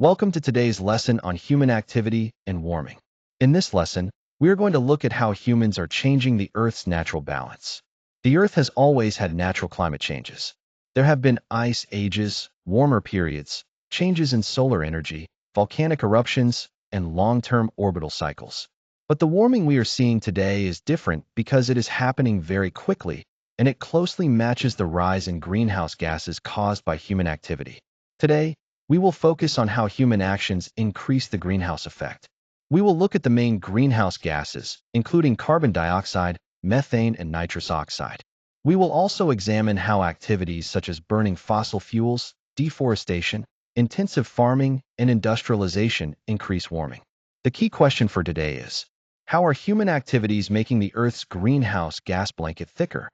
Welcome to today's lesson on human activity and warming. In this lesson, we are going to look at how humans are changing the Earth's natural balance. The Earth has always had natural climate changes. There have been ice ages, warmer periods, changes in solar energy, volcanic eruptions, and long-term orbital cycles. But the warming we are seeing today is different because it is happening very quickly, and it closely matches the rise in greenhouse gases caused by human activity. Today, we will focus on how human actions increase the greenhouse effect. We will look at the main greenhouse gases, including carbon dioxide, methane, and nitrous oxide. We will also examine how activities such as burning fossil fuels, deforestation, intensive farming, and industrialization increase warming. The key question for today is, how are human activities making the Earth's greenhouse gas blanket thicker?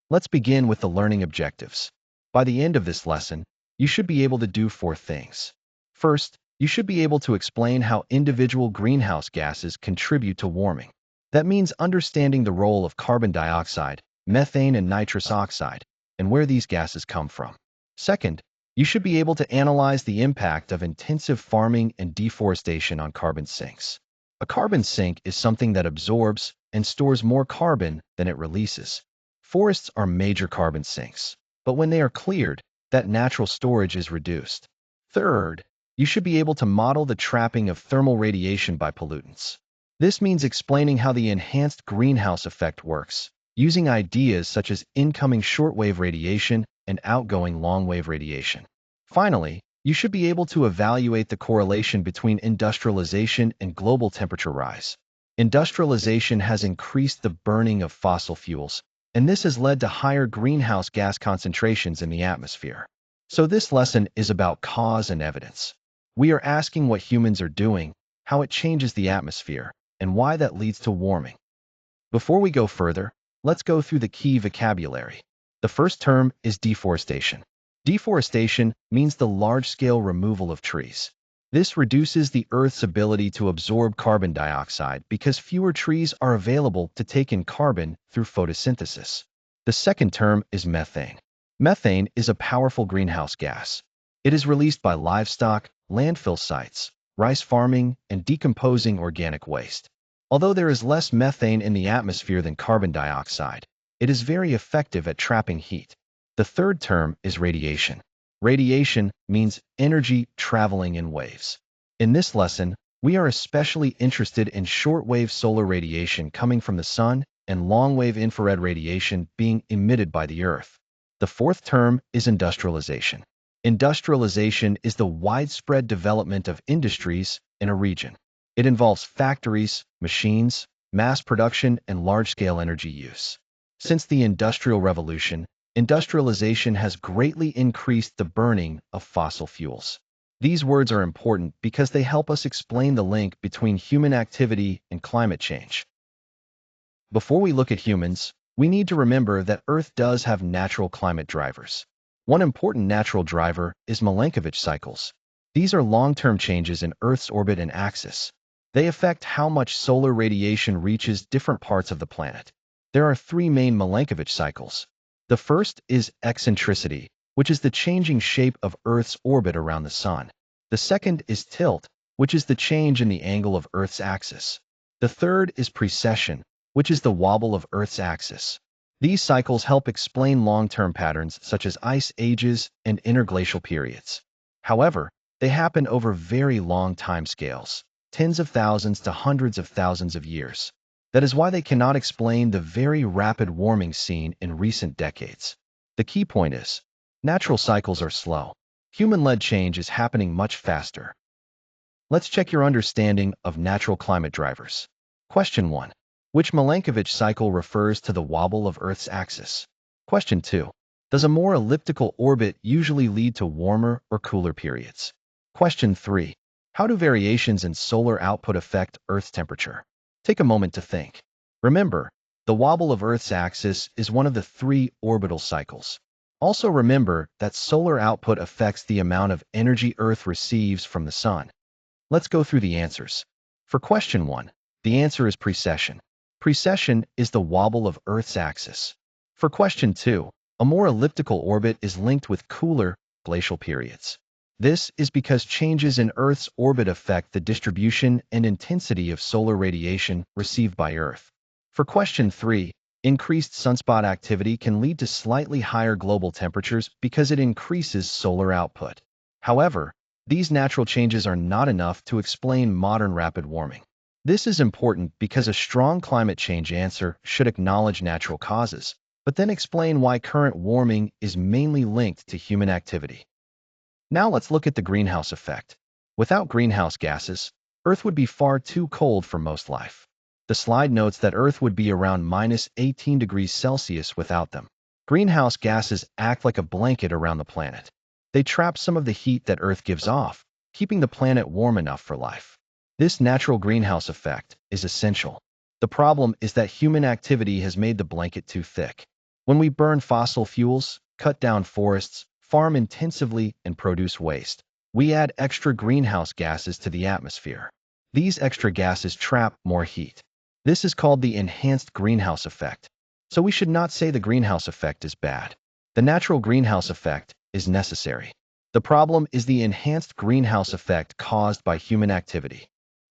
Let's begin with the learning objectives. By the end of this lesson, you should be able to do 4 things. First, you should be able to explain how individual greenhouse gases contribute to warming. That means understanding the role of carbon dioxide, methane, and nitrous oxide, and where these gases come from. Second, you should be able to analyze the impact of intensive farming and deforestation on carbon sinks. A carbon sink is something that absorbs and stores more carbon than it releases. Forests are major carbon sinks, but when they are cleared, that natural storage is reduced. Third, you should be able to model the trapping of thermal radiation by pollutants. This means explaining how the enhanced greenhouse effect works, using ideas such as incoming shortwave radiation and outgoing longwave radiation. Finally, you should be able to evaluate the correlation between industrialization and global temperature rise. Industrialization has increased the burning of fossil fuels, and this has led to higher greenhouse gas concentrations in the atmosphere. So this lesson is about cause and evidence. We are asking what humans are doing, how it changes the atmosphere, and why that leads to warming. Before we go further, let's go through the key vocabulary. The first term is deforestation. Deforestation means the large-scale removal of trees. This reduces the Earth's ability to absorb carbon dioxide because fewer trees are available to take in carbon through photosynthesis. The second term is methane. Methane is a powerful greenhouse gas. It is released by livestock, landfill sites, rice farming, and decomposing organic waste. Although there is less methane in the atmosphere than carbon dioxide, it is very effective at trapping heat. The third term is radiation. Radiation means energy traveling in waves. In this lesson, we are especially interested in shortwave solar radiation coming from the sun and long-wave infrared radiation being emitted by the Earth. The fourth term is industrialization. Industrialization is the widespread development of industries in a region. It involves factories, machines, mass production, and large-scale energy use. Since the Industrial Revolution, industrialization has greatly increased the burning of fossil fuels. These words are important because they help us explain the link between human activity and climate change. Before we look at humans, we need to remember that Earth does have natural climate drivers. One important natural driver is Milankovitch cycles. These are long-term changes in Earth's orbit and axis. They affect how much solar radiation reaches different parts of the planet. There are 3 main Milankovitch cycles. The first is eccentricity, which is the changing shape of Earth's orbit around the Sun. The second is tilt, which is the change in the angle of Earth's axis. The third is precession, which is the wobble of Earth's axis. These cycles help explain long-term patterns such as ice ages and interglacial periods. However, they happen over very long time scales, tens of thousands to hundreds of thousands of years. That is why they cannot explain the very rapid warming seen in recent decades. The key point is, natural cycles are slow. Human-led change is happening much faster. Let's check your understanding of natural climate drivers. Question 1. Which Milankovitch cycle refers to the wobble of Earth's axis? Question 2. Does a more elliptical orbit usually lead to warmer or cooler periods? Question 3. How do variations in solar output affect Earth's temperature? Take a moment to think. Remember, the wobble of Earth's axis is one of the 3 orbital cycles. Also remember that solar output affects the amount of energy Earth receives from the Sun. Let's go through the answers. For question 1, the answer is precession. Precession is the wobble of Earth's axis. For question 2, a more elliptical orbit is linked with cooler glacial periods. This is because changes in Earth's orbit affect the distribution and intensity of solar radiation received by Earth. For question 3, increased sunspot activity can lead to slightly higher global temperatures because it increases solar output. However, these natural changes are not enough to explain modern rapid warming. This is important because a strong climate change answer should acknowledge natural causes, but then explain why current warming is mainly linked to human activity. Now let's look at the greenhouse effect. Without greenhouse gases, Earth would be far too cold for most life. The slide notes that Earth would be around -18 degrees Celsius without them. Greenhouse gases act like a blanket around the planet. They trap some of the heat that Earth gives off, keeping the planet warm enough for life. This natural greenhouse effect is essential. The problem is that human activity has made the blanket too thick. When we burn fossil fuels, cut down forests, farm intensively, and produce waste, we add extra greenhouse gases to the atmosphere. These extra gases trap more heat. This is called the enhanced greenhouse effect. So we should not say the greenhouse effect is bad. The natural greenhouse effect is necessary. The problem is the enhanced greenhouse effect caused by human activity.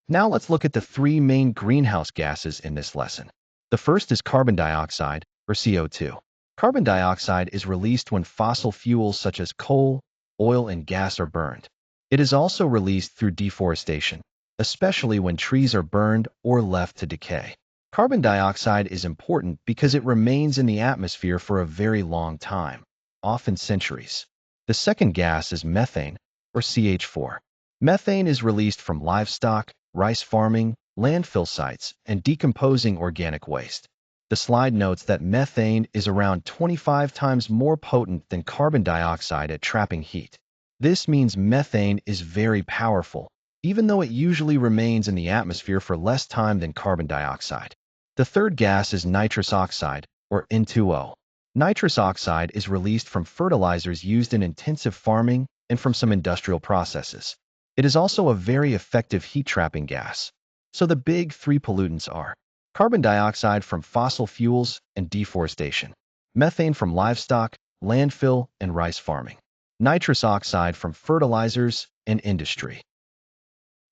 Now let's look at the three main greenhouse gases in this lesson. The first is carbon dioxide, or CO2. Carbon dioxide is released when fossil fuels such as coal, oil, and gas are burned. It is also released through deforestation, especially when trees are burned or left to decay. Carbon dioxide is important because it remains in the atmosphere for a very long time, often centuries. The second gas is methane, or CH4. Methane is released from livestock, rice farming, landfill sites, and decomposing organic waste. The slide notes that methane is around 25 times more potent than carbon dioxide at trapping heat. This means methane is very powerful, even though it usually remains in the atmosphere for less time than carbon dioxide. The third gas is nitrous oxide, or N2O. Nitrous oxide is released from fertilizers used in intensive farming and from some industrial processes. It is also a very effective heat-trapping gas. So the big three pollutants are carbon dioxide from fossil fuels and deforestation, methane from livestock, landfill, and rice farming, nitrous oxide from fertilizers and industry.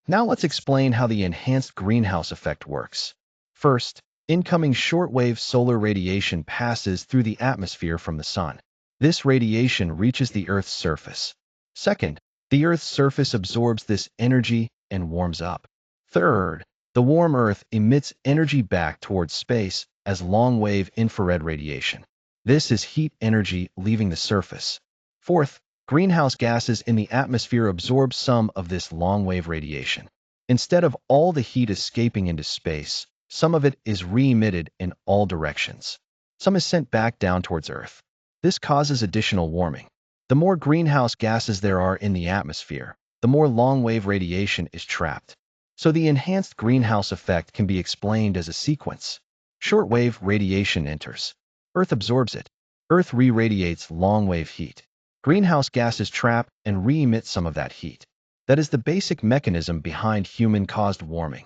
Now let's explain how the enhanced greenhouse effect works. First, incoming shortwave solar radiation passes through the atmosphere from the sun. This radiation reaches the Earth's surface. Second, the Earth's surface absorbs this energy and warms up. Third, the warm Earth emits energy back towards space as long-wave infrared radiation. This is heat energy leaving the surface. Fourth, greenhouse gases in the atmosphere absorb some of this long-wave radiation. Instead of all the heat escaping into space, some of it is re-emitted in all directions. Some is sent back down towards Earth. This causes additional warming. The more greenhouse gases there are in the atmosphere, the more long-wave radiation is trapped. So the enhanced greenhouse effect can be explained as a sequence. Short-wave radiation enters. Earth absorbs it. Earth re-radiates long-wave heat. Greenhouse gases trap and re-emit some of that heat. That is the basic mechanism behind human-caused warming.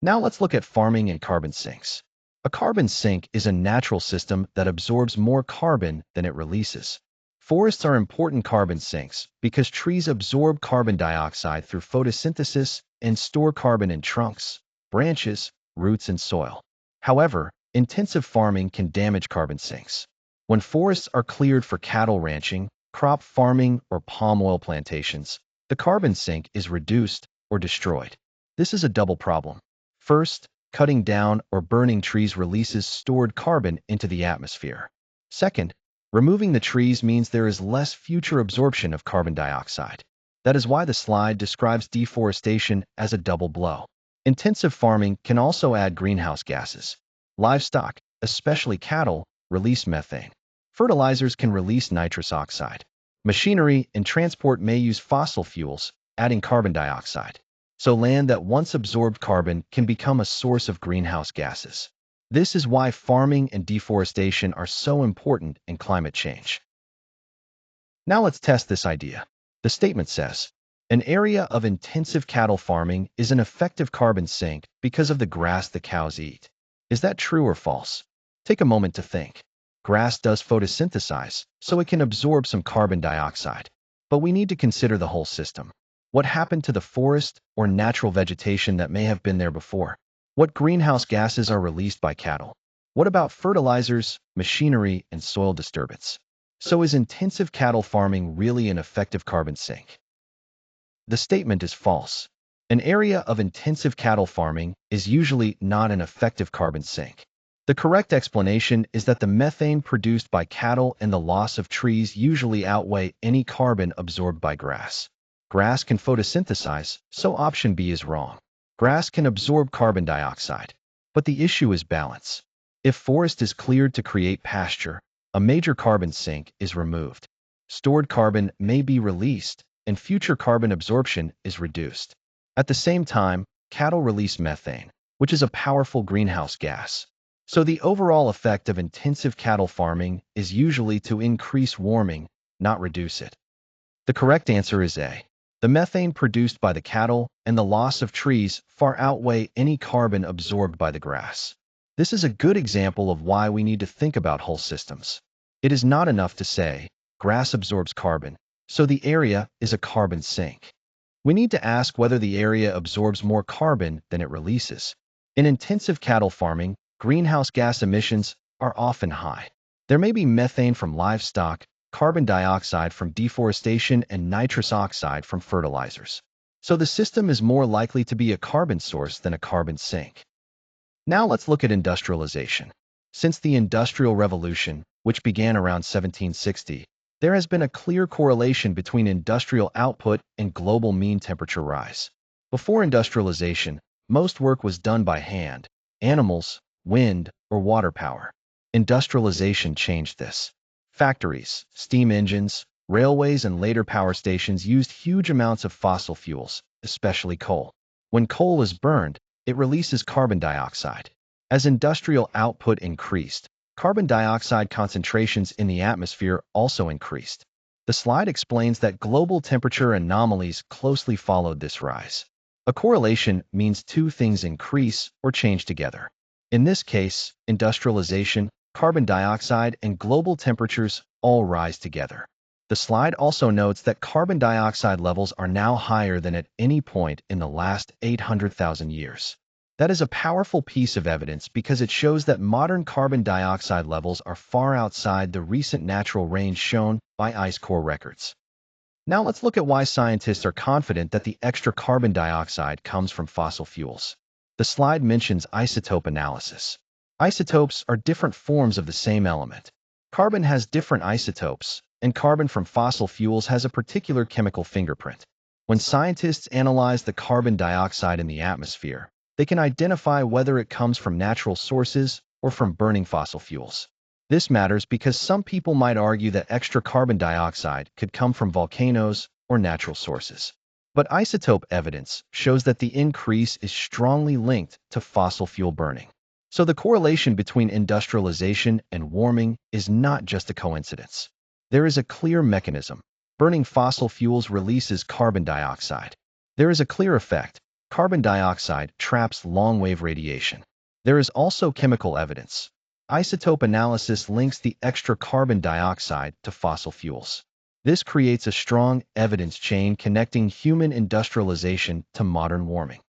Now let's look at farming and carbon sinks. A carbon sink is a natural system that absorbs more carbon than it releases. Forests are important carbon sinks because trees absorb carbon dioxide through photosynthesis and store carbon in trunks, branches, roots, and soil. However, intensive farming can damage carbon sinks. When forests are cleared for cattle ranching, crop farming, or palm oil plantations, the carbon sink is reduced or destroyed. This is a double problem. First, cutting down or burning trees releases stored carbon into the atmosphere. Second, removing the trees means there is less future absorption of carbon dioxide. That is why the slide describes deforestation as a double blow. Intensive farming can also add greenhouse gases. Livestock, especially cattle, release methane. Fertilizers can release nitrous oxide. Machinery and transport may use fossil fuels, adding carbon dioxide. So land that once absorbed carbon can become a source of greenhouse gases. This is why farming and deforestation are so important in climate change. Now let's test this idea. The statement says, an area of intensive cattle farming is an effective carbon sink because of the grass the cows eat. Is that true or false? Take a moment to think. Grass does photosynthesize, so it can absorb some carbon dioxide. But we need to consider the whole system. What happened to the forest or natural vegetation that may have been there before? What greenhouse gases are released by cattle? What about fertilizers, machinery, and soil disturbance? So is intensive cattle farming really an effective carbon sink? The statement is false. An area of intensive cattle farming is usually not an effective carbon sink. The correct explanation is that the methane produced by cattle and the loss of trees usually outweigh any carbon absorbed by grass. Grass can photosynthesize, so option B is wrong. Grass can absorb carbon dioxide. But the issue is balance. If forest is cleared to create pasture, a major carbon sink is removed. Stored carbon may be released, and future carbon absorption is reduced. At the same time, cattle release methane, which is a powerful greenhouse gas. So the overall effect of intensive cattle farming is usually to increase warming, not reduce it. The correct answer is A. The methane produced by the cattle and the loss of trees far outweigh any carbon absorbed by the grass. This is a good example of why we need to think about whole systems. It is not enough to say, grass absorbs carbon, so the area is a carbon sink. We need to ask whether the area absorbs more carbon than it releases. In intensive cattle farming, greenhouse gas emissions are often high. There may be methane from livestock, carbon dioxide from deforestation, and nitrous oxide from fertilizers. So the system is more likely to be a carbon source than a carbon sink. Now let's look at industrialization. Since the Industrial Revolution, which began around 1760, there has been a clear correlation between industrial output and global mean temperature rise. Before industrialization, most work was done by hand, animals, wind, or water power. Industrialization changed this. Factories, steam engines, railways, and later power stations used huge amounts of fossil fuels, especially coal. When coal is burned, it releases carbon dioxide. As industrial output increased, carbon dioxide concentrations in the atmosphere also increased. The slide explains that global temperature anomalies closely followed this rise. A correlation means two things increase or change together. In this case, industrialization, carbon dioxide, and global temperatures all rise together. The slide also notes that carbon dioxide levels are now higher than at any point in the last 800,000 years. That is a powerful piece of evidence because it shows that modern carbon dioxide levels are far outside the recent natural range shown by ice core records. Now let's look at why scientists are confident that the extra carbon dioxide comes from fossil fuels. The slide mentions isotope analysis. Isotopes are different forms of the same element. Carbon has different isotopes, and carbon from fossil fuels has a particular chemical fingerprint. When scientists analyze the carbon dioxide in the atmosphere, they can identify whether it comes from natural sources or from burning fossil fuels. This matters because some people might argue that extra carbon dioxide could come from volcanoes or natural sources. But isotope evidence shows that the increase is strongly linked to fossil fuel burning. So the correlation between industrialization and warming is not just a coincidence. There is a clear mechanism. Burning fossil fuels releases carbon dioxide. There is a clear effect. Carbon dioxide traps long-wave radiation. There is also chemical evidence. Isotope analysis links the extra carbon dioxide to fossil fuels. This creates a strong evidence chain connecting human industrialization to modern warming.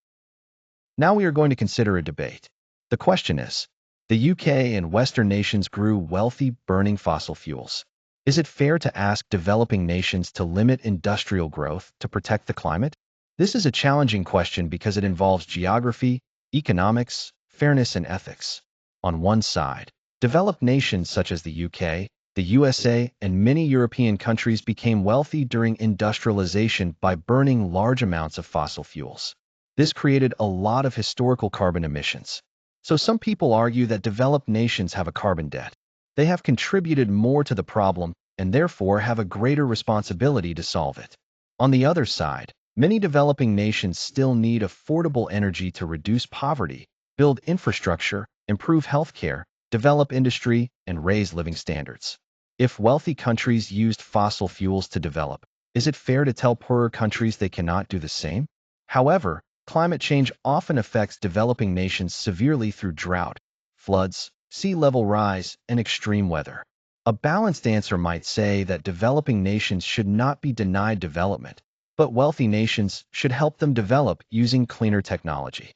Now we are going to consider a debate. The question is, the UK and Western nations grew wealthy burning fossil fuels. Is it fair to ask developing nations to limit industrial growth to protect the climate? This is a challenging question because it involves geography, economics, fairness, and ethics. On one side, developed nations such as the UK, the USA, and many European countries became wealthy during industrialization by burning large amounts of fossil fuels. This created a lot of historical carbon emissions. So some people argue that developed nations have a carbon debt. They have contributed more to the problem and therefore have a greater responsibility to solve it. On the other side, many developing nations still need affordable energy to reduce poverty, build infrastructure, improve healthcare, develop industry, and raise living standards. If wealthy countries used fossil fuels to develop, is it fair to tell poorer countries they cannot do the same? However, climate change often affects developing nations severely through drought, floods, sea level rise, and extreme weather. A balanced answer might say that developing nations should not be denied development, but wealthy nations should help them develop using cleaner technology.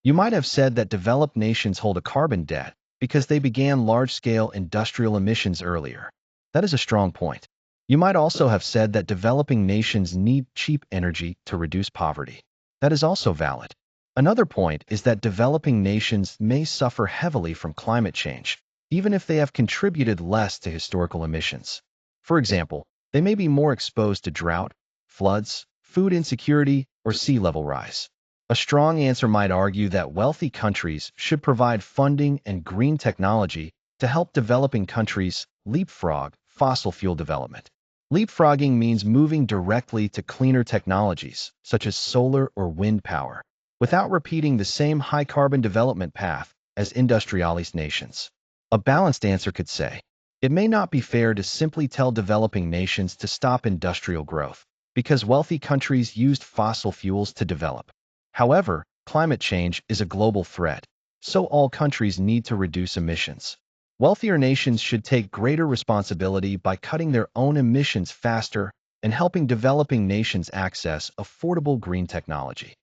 You might have said that developed nations hold a carbon debt because they began large-scale industrial emissions earlier. That is a strong point. You might also have said that developing nations need cheap energy to reduce poverty. That is also valid. Another point is that developing nations may suffer heavily from climate change, even if they have contributed less to historical emissions. For example, they may be more exposed to drought, floods, food insecurity, or sea level rise. A strong answer might argue that wealthy countries should provide funding and green technology to help developing countries leapfrog fossil fuel development. Leapfrogging means moving directly to cleaner technologies, such as solar or wind power, without repeating the same high-carbon development path as industrialist nations. A balanced answer could say, it may not be fair to simply tell developing nations to stop industrial growth, because wealthy countries used fossil fuels to develop. However, climate change is a global threat, so all countries need to reduce emissions. Wealthier nations should take greater responsibility by cutting their own emissions faster and helping developing nations access affordable green technology.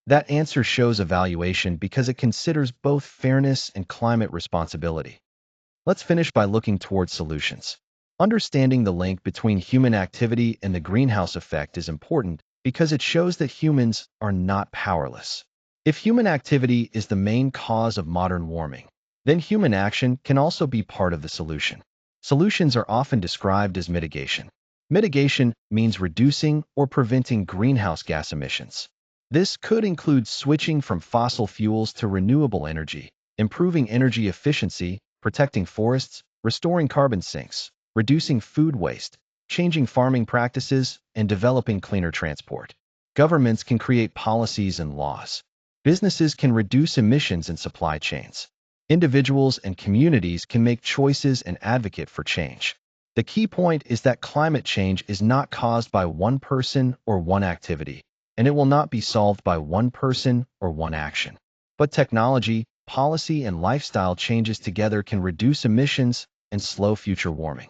That answer shows evaluation because it considers both fairness and climate responsibility. Let's finish by looking towards solutions. Understanding the link between human activity and the greenhouse effect is important because it shows that humans are not powerless. If human activity is the main cause of modern warming, then human action can also be part of the solution. Solutions are often described as mitigation. Mitigation means reducing or preventing greenhouse gas emissions. This could include switching from fossil fuels to renewable energy, improving energy efficiency, protecting forests, restoring carbon sinks, reducing food waste, changing farming practices, and developing cleaner transport. Governments can create policies and laws. Businesses can reduce emissions in supply chains. Individuals and communities can make choices and advocate for change. The key point is that climate change is not caused by one person or one activity, and it will not be solved by one person or one action. But technology, policy, and lifestyle changes together can reduce emissions and slow future warming.